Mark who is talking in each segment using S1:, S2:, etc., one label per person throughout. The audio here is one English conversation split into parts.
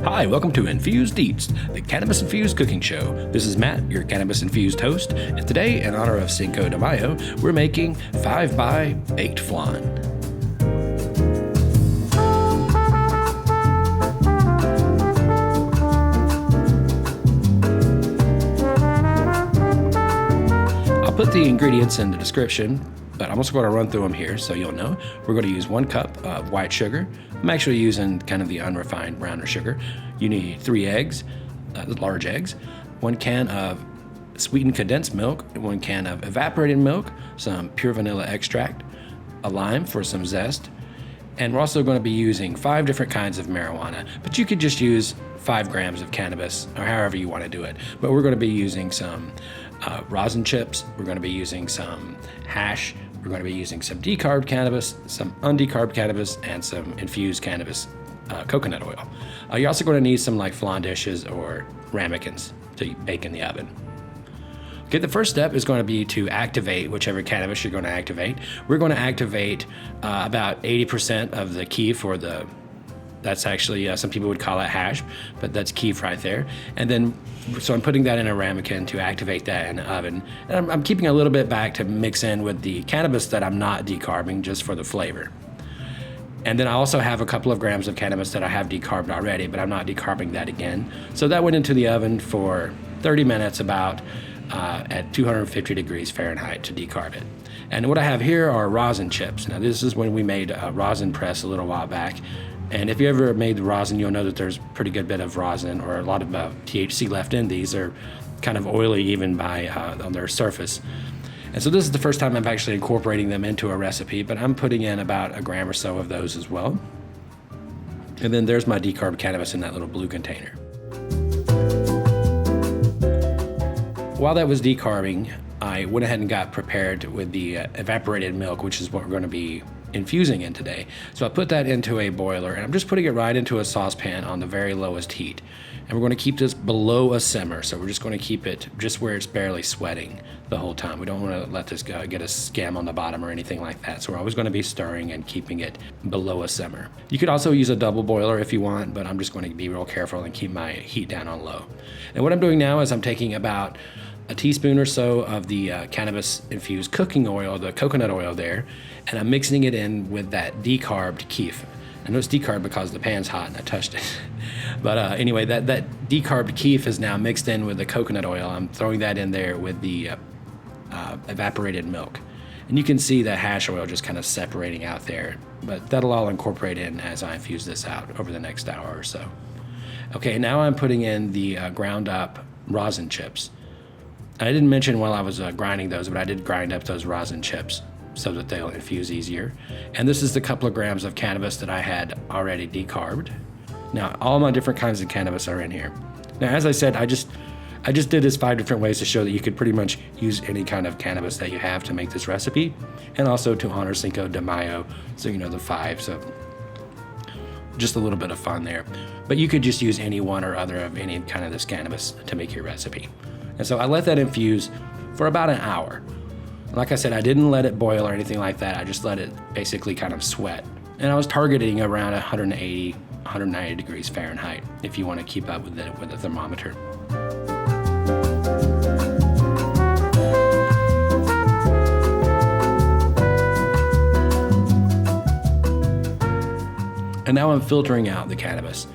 S1: Hi, welcome to Infused Eats, the Cannabis Infused cooking show. This is Matt, your Cannabis Infused host, and today, in honor of Cinco de Mayo, we're making 5 by Baked Flan. I'll put the ingredients in the description, but I'm also going to run through them here so you'll know. We're going to use 1 cup of white sugar. I'm actually using kind of the unrefined browner sugar. You need 3 eggs, large eggs, 1 can of sweetened condensed milk, 1 can of evaporated milk, some pure vanilla extract, a lime for some zest, and we're also going to be using 5 different kinds of marijuana, but you could just use 5 grams of cannabis or however you want to do it. But we're going to be using some rosin chips, we're going to be using some hash, we're going to be using some decarbed cannabis, some undecarbed cannabis, and some infused cannabis coconut oil. You're also going to need some like flan dishes or ramekins to bake in the oven. Okay, the first step is going to be to activate whichever cannabis you're going to activate. We're going to activate about 80% of the kief, or that's actually, some people would call it hash, but that's kief right there. And then, so I'm putting that in a ramekin to activate that in the oven. And I'm keeping a little bit back to mix in with the cannabis that I'm not decarbing, just for the flavor. And then I also have a couple of grams of cannabis that I have decarbed already, but I'm not decarbing that again. So that went into the oven for 30 minutes about at 250 degrees Fahrenheit to decarb it. And what I have here are rosin chips. Now this is when we made a rosin press a little while back. And if you ever made the rosin, you'll know that there's a pretty good bit of rosin or a lot of THC left in these. They're kind of oily even on their surface. And so this is the first time I'm actually incorporating them into a recipe, but I'm putting in about 1 gram or so of those as well. And then there's my decarbed cannabis in that little blue container. While that was decarbing, I went ahead and got prepared with the evaporated milk, which is what we're going to be infusing in today. So I put that into a boiler, and I'm just putting it right into a saucepan on the very lowest heat. And we're going to keep this below a simmer, so we're just going to keep it just where it's barely sweating the whole time. We don't want to let this get a scam on the bottom or anything like that. So we're always going to be stirring and keeping it below a simmer. You could also use a double boiler if you want, but I'm just going to be real careful and keep my heat down on low. And what I'm doing now is I'm taking about a teaspoon or so of the cannabis infused cooking oil, the coconut oil there, and I'm mixing it in with that decarbed kief. I know it's decarbed because the pan's hot and I touched it. But anyway, that decarbed kief is now mixed in with the coconut oil. I'm throwing that in there with the evaporated milk. And you can see the hash oil just kind of separating out there, but that'll all incorporate in as I infuse this out over the next hour or so. Okay, now I'm putting in the ground up rosin chips. I didn't mention while I was grinding those, but I did grind up those rosin chips so that they'll infuse easier. And this is the couple of grams of cannabis that I had already decarbed. Now, all my different kinds of cannabis are in here. Now, as I said, I just did this 5 different ways to show that you could pretty much use any kind of cannabis that you have to make this recipe, and also to honor Cinco de Mayo, so you know the 5, so just a little bit of fun there. But you could just use any one or other of any kind of this cannabis to make your recipe. And so I let that infuse for about an hour. Like I said, I didn't let it boil or anything like that. I just let it basically kind of sweat. And I was targeting around 180, 190 degrees Fahrenheit if you want to keep up with it with a thermometer. And now I'm filtering out the cannabis.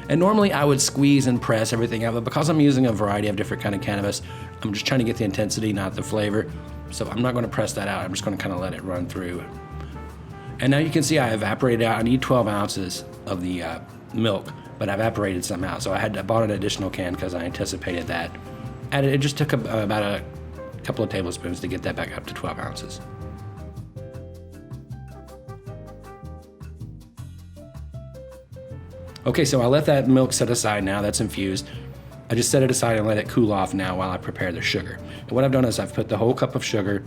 S1: And normally I would squeeze and press everything out, but because I'm using a variety of different kind of cannabis, I'm just trying to get the intensity, not the flavor. So I'm not going to press that out. I'm just going to kind of let it run through. And now you can see I evaporated out. I need 12 ounces of the milk, but I evaporated some out. So I bought an additional can because I anticipated that. And it just took about a couple of tablespoons to get that back up to 12 ounces. Okay, so I let that milk set aside now. That's infused. I just set it aside and let it cool off now while I prepare the sugar. And what I've done is I've put the whole cup of sugar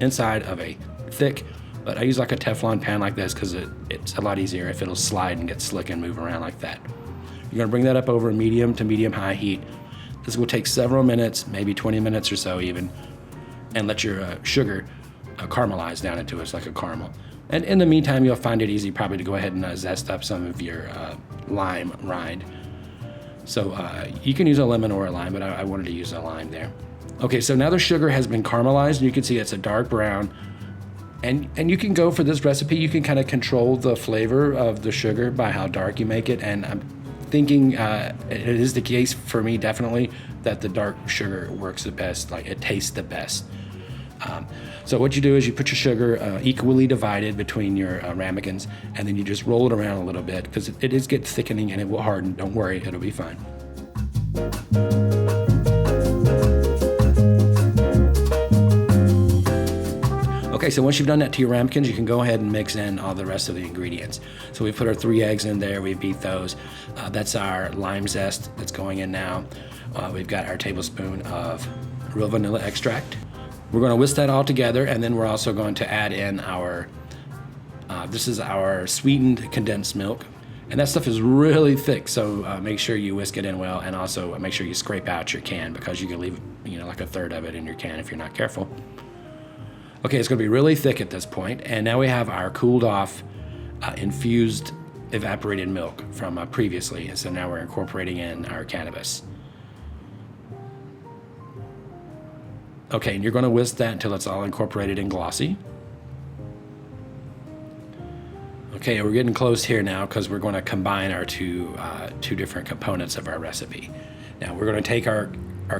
S1: inside of a thick, but I use like a Teflon pan like this because it's a lot easier if it'll slide and get slick and move around like that. You're gonna bring that up over medium to medium high heat. This will take several minutes, maybe 20 minutes or so even, and let your sugar caramelize down into it. It's like a caramel. And in the meantime, you'll find it easy probably to go ahead and zest up some of your lime rind. So you can use a lemon or a lime, but I wanted to use a lime there. Okay, so now the sugar has been caramelized, and you can see it's a dark brown. And you can go for this recipe, you can kind of control the flavor of the sugar by how dark you make it. And I'm thinking it is the case for me, definitely, that the dark sugar works the best, like it tastes the best. So what you do is you put your sugar equally divided between your ramekins, and then you just roll it around a little bit, because it is get thickening and it will harden. Don't worry, it'll be fine. Okay, so once you've done that to your ramekins, you can go ahead and mix in all the rest of the ingredients. So we put our 3 eggs in there, we beat those. That's our lime zest that's going in now. We've got our tablespoon of real vanilla extract. We're going to whisk that all together, and then we're also going to add in our, this is our sweetened condensed milk. And that stuff is really thick, so make sure you whisk it in well, and also make sure you scrape out your can, because you can leave, like a third of it in your can if you're not careful. Okay, it's going to be really thick at this point, and now we have our cooled off infused evaporated milk from previously, and so now we're incorporating in our cannabis. Okay, and you're going to whisk that until it's all incorporated and glossy. Okay, we're getting close here now, because we're going to combine our two different components of our recipe. Now we're going to take our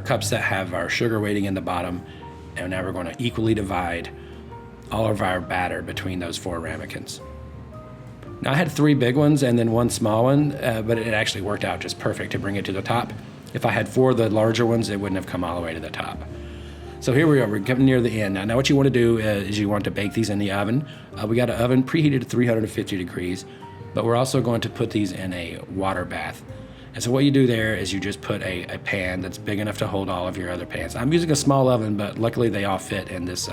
S1: cups that have our sugar waiting in the bottom, and now we're going to equally divide all of our batter between those 4 ramekins. Now I had 3 big ones and then 1 small one, but it actually worked out just perfect to bring it to the top. If I had 4 of the larger ones, it wouldn't have come all the way to the top. So here we are, we're getting near the end. Now what you want to do is you want to bake these in the oven. We got an oven preheated to 350 degrees, but we're also going to put these in a water bath. And so what you do there is you just put a pan that's big enough to hold all of your other pans. I'm using a small oven, but luckily they all fit in this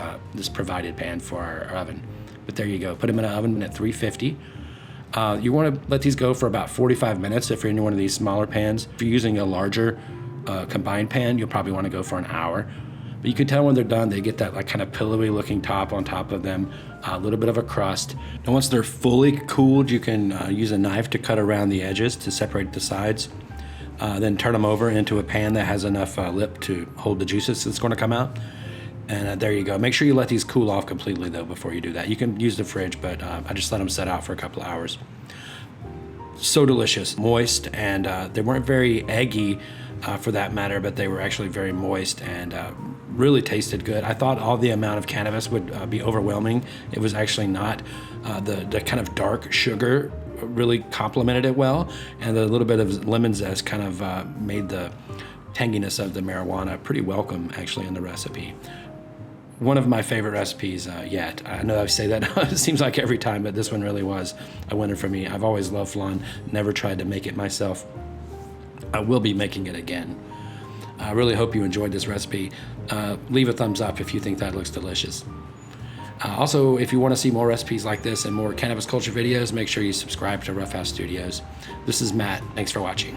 S1: provided pan for our oven. But there you go, put them in an oven at 350. You want to let these go for about 45 minutes if you're in one of these smaller pans. If you're using a larger combined pan, you'll probably want to go for an hour. But you can tell when they're done, they get that like kind of pillowy looking top on top of them, a little bit of a crust. And once they're fully cooled, you can use a knife to cut around the edges to separate the sides. Then turn them over into a pan that has enough lip to hold the juices that's going to come out. And there you go. Make sure you let these cool off completely though before you do that. You can use the fridge, but I just let them set out for a couple of hours. So delicious, moist, and they weren't very eggy for that matter, but they were actually very moist and really tasted good. I thought all the amount of cannabis would be overwhelming. It was actually not. The kind of dark sugar really complemented it well, and the little bit of lemon zest kind of made the tanginess of the marijuana pretty welcome actually in the recipe. One of my favorite recipes yet. I know I say that it seems like every time, but this one really was a winner for me. I've always loved flan, never tried to make it myself. I will be making it again. I really hope you enjoyed this recipe. Leave a thumbs up if you think that looks delicious. Also, if you want to see more recipes like this and more cannabis culture videos, make sure you subscribe to RuffHouse Studios. This is Matt. Thanks for watching.